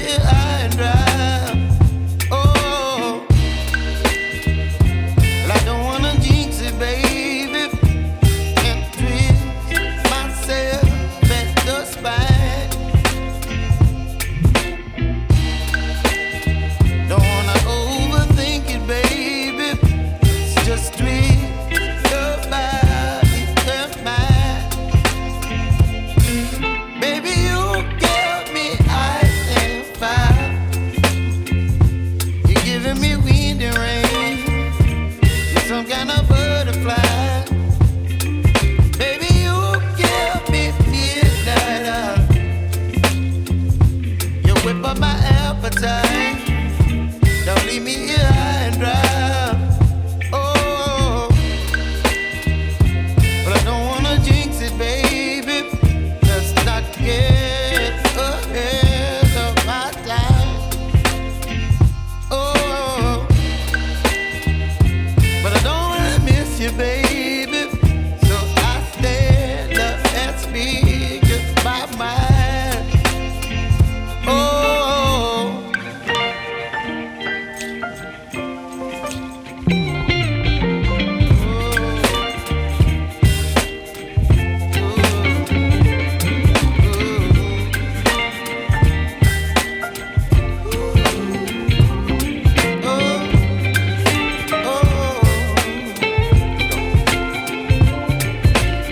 here high and dry. Oh, well, I don't wanna jinx it, baby, and twist myself at the spine. Don't wanna overthink it, baby. It's just twist your body and mine. Baby, you give me ice and fire. You're giving me wind and rain. You're some kind of butterfly. Baby, you give me midnight. You whip up my appetite. Don't leave me here high and dry. Oh, but I don't wanna jinx it, baby. Let's not get ahead of my time. Oh, but I don't wanna miss you, baby. So I stand up and speak my mind. Oh.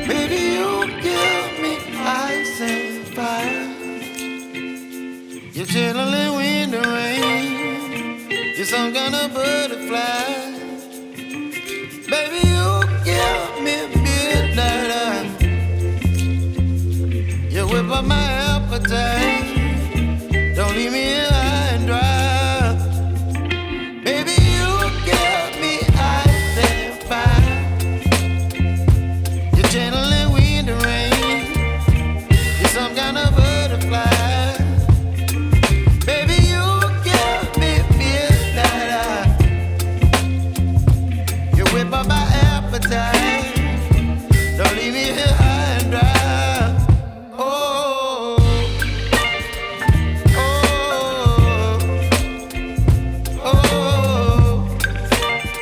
Baby, you give me ice and fire. You're chilling wind and rain. You're some kind of butterfly. Baby, you give me midnight. You whip up my appetite. Don't leave me here high and dry. Baby, you give me ice and fire. You're channeling wind and rain. You're some kind of butterfly. Baby, you give me midnight. You whip up my appetite. Don't leave me here high.